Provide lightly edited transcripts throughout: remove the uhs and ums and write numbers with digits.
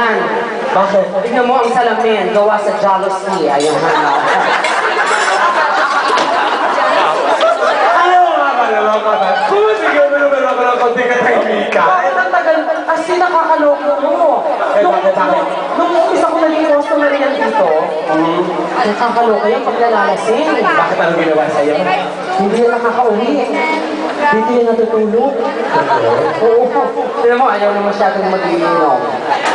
yan. Bakit? Tignan mo ang salamin, gawa sa jealousy. Ayun ha. Sige mo naman ako ng konti ka tahimika. Bakit ang tagal? Kasi nakakaloko mo. Nung umpisa ko naging customer yan dito, nakakaloka yan pag nalalasing. Bakit anong ginawa sa'yo? Hindi yan nakakauwi. Dito yan natutulog. Oo. Tignan mo, ayaw na masyadong mag-iinom.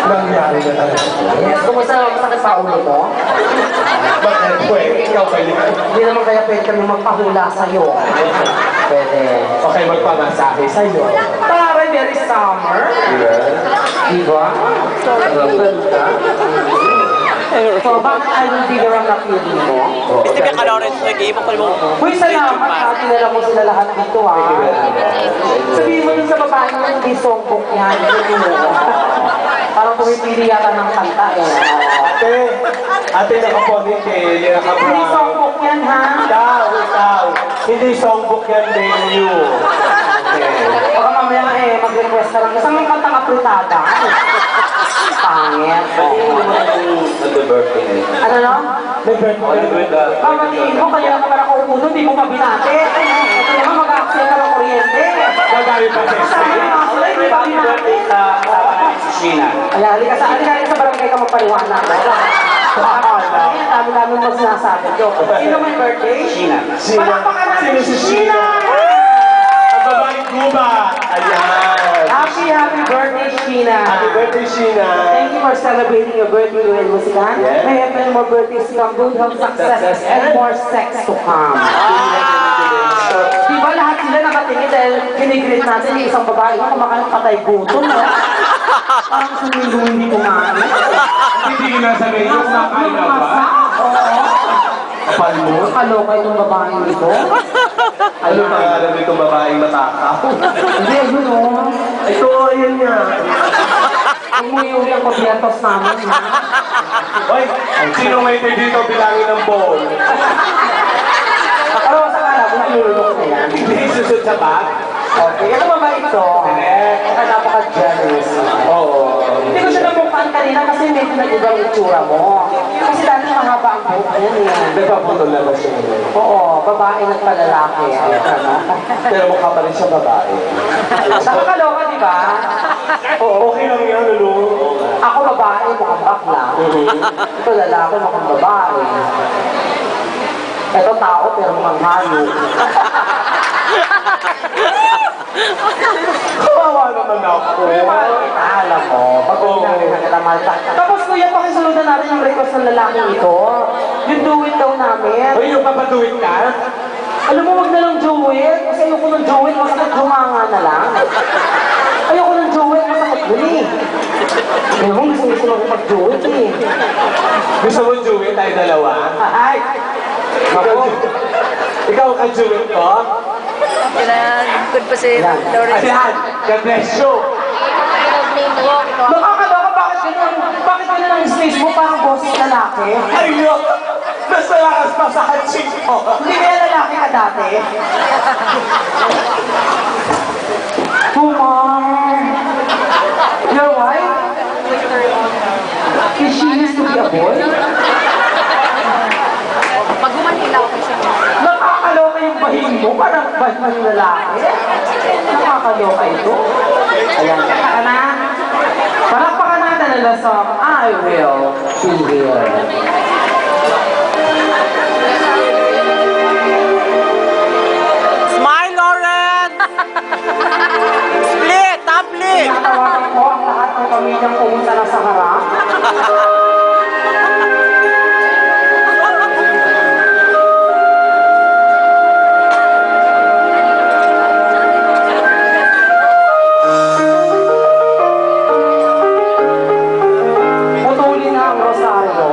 Nangyari na talaga. Yes, kumusta naman sakit sa ulo mo? Bakit? Pwede, ikaw ba yun? Hindi naman kaya pwede kami magpahula sa'yo. Pwede. Okay, magpamasahe sa'yo. Taray, very summer. Diba? Ang ganda. So, bakit I will be the wrong feeling mo? Hindi ka kalawin sa nag-iibang pa mo. Uy, salamat ha. Tinala mo sila lahat dito ha. Sabihin mo dun sa babae mo, hindi songbok yan. Parang pumipili yata ng kanta eh. Ate nakaponik eh, Hindi nakabra. songbok yan ha. Ikaw. Hindi songbook yan menu. Baka mamaya eh, mag-request ka lang. Gusto mong kantang apritada? Pangit. Happy birthday. Ano no? May birthday. Pamatiin mo, kaya naman ako umuno, hindi mo pa binate. Ito naman, mag-aksaya ka ng kuryente. Gagawin pa siya. Kasama yung mga sila, hindi pa binate. Kasama namin si Sheena. Kaya halika sa barangay ka magpaliwanag. Ang dami-dami mo sinasabi. Sino may birthday? Sheena. Palakpakan natin Sino si si Sheena! Ang babaeng guba. Ayan. Happy birthday, Sheena! Happy birthday, Sheena. Thank you for celebrating your birthday with Musikan. Yes. May have many more birthdays to come, good health, success, and more sex to come. Diba lahat sila nakatingin dahil ginigreet natin yung isang babae na kumakain patay gutom, no? Parang suminggo hindi kumain. Hindi ko nasabihin yung nakain na ba? Oo. Palmo? Kaloka itong babae nito. Ano pangalan nitong babaeng matakaw? Hindi, yun o. Ito, ayun nga. Umuwi ang pagbiyatos namin, ha? Hoy, sino may dito bilangin ng bowl? Pero sa kala, kung nilulok na yan. Hindi susod sa bag? Okay, ano ba ito? Kaya napaka-generous. Oo. Hindi ko siya namukhaan kanina kasi medyo nag-ibang itsura mo. Kasi dati mahaba ang buhok na yan eh. Nagpaputol na ba siya? Oo, babae at palalaki. Ano? Pero mukha pa rin siya babae. Nakakaloka, di ba? Oo, okay lang yan, Lulu. Ako babae, mukhang bakla. Ito lalaki, mukhang babae. Ito tao, pero mukhang hayop. Kawawa naman ako. Alam mo, pag tapos kuya, pakisunod na natin yung request ng lalaking ito. Yung do it daw namin. Hoy, yung papatuwid ka? Alam mo, wag na lang do it. Kasi ayoko ng do it, masakit humanga na lang. Ayoko ng do it, masakit dun eh. Kaya mo, gusto mo mag-do it eh. Gusto mo Jewel, tayo dalawa? Ay! Ikaw ka Jewel ko? Kailangan, good pa si Lawrence. Ayan, God bless you. Nakakaloka, bakit ganun ang stage mo parang boses lalaki? Ayun! Mas malakas pa sa hatsing ko. Hindi kaya lalaki ka dati? Kumar! Your wife? Is she used to be a boy? Pag humanila ako siya. Nakakaloka yung bahing mo, parang bahing lalaki. Nakakaloka ito. Ayan, kaka ka na. Palakpakan natin ang lasong, I will be here. Smile, Lauren! Split! Tablet! Tatawagan ko ang lahat ng pamilyang pumunta na sa harap. Putulin na ang rosaryo.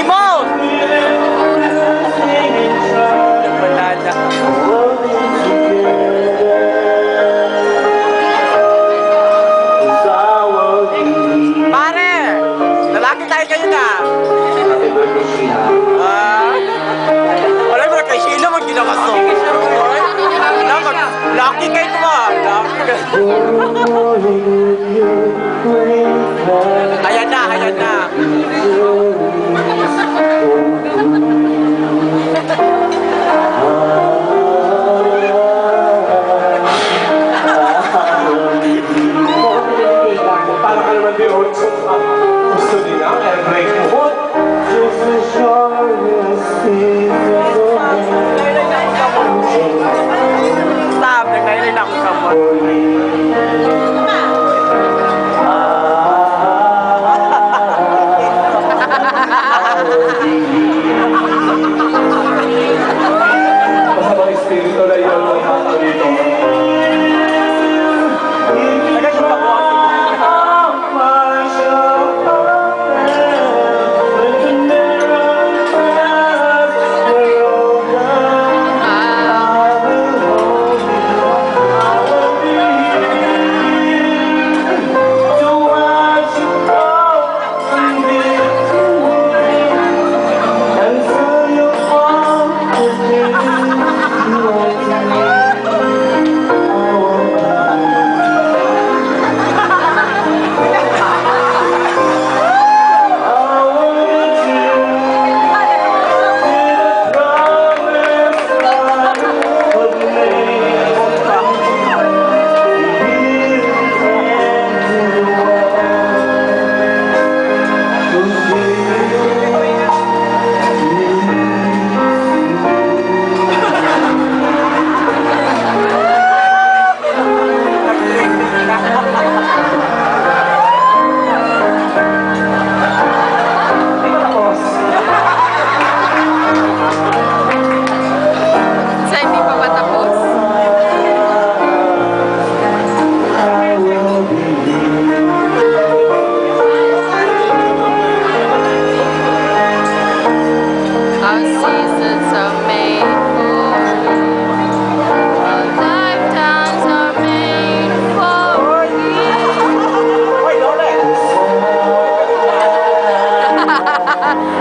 Emote! Wala na. Pare! Lalaki tayo kayo na. Happy birthday, Sheila. Wala mo kay Sheila, mag ginakaso. Lucky kayo ito ba? Lucky kayo. Ayan na, ayan na. Para ka naman di Otso. Gusto din ang air-break mo. Stop, nagkailin ako sa mo. Masabang espiritu na yun ng mga dito. Agad yung pabuhat.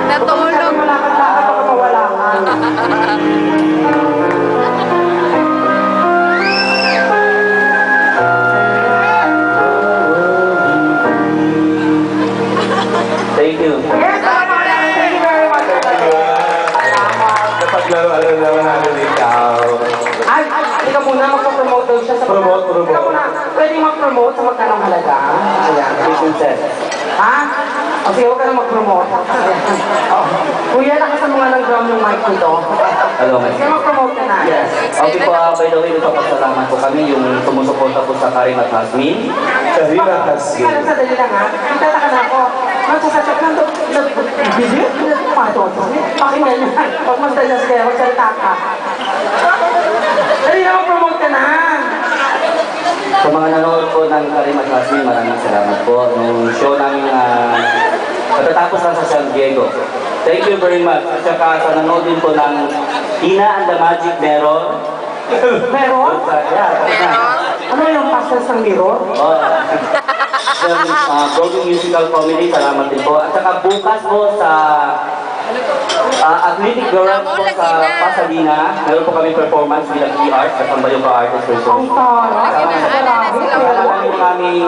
Natulog. Malakad-lakad ako mawala ka. Thank you. Yes, thank you very much. Napaglaro-aro naman natin ikaw. Ay, ikaw muna, magpa-promote daw siya sa Promote. Ikaw muna, pwede mag-promote sa magkanong halaga? Ayan, business. Ha? O sige, huwag ka na mag-promote. Oh. Kuya, nakasamunga ng drum yung mic nito. Hello, Sige, mag-promote ka na. Yes. Okay po, by the way, nagpapasalamat po kami yung sumusuporta po sa Karim at Hasmin. Karina Hasmin. Sige, sandali lang ha. Magtataka na ako. Magsasasap lang to. Bisit? Pato. Pakinggan niya. Huwag magsalas kaya, magsalita ka. Dali na, mag-promote ka na. Sa mga nanonood po ng Karim at Hasmin, maraming salamat po. Nung show namin natatapos lang sa San Diego. Thank you very much. At saka sa nanonood din po ng Tina and the Magic Mirror. Meron? Yeah, Ano yung pastors ng mirror? Broadway musical comedy, salamat din po. At saka bukas po sa athletic garage po sa Pasadena, meron po kami performance bilang e-art at ang Bayoka Artist Ang Resort. tara. Kasama Salamat. yung aming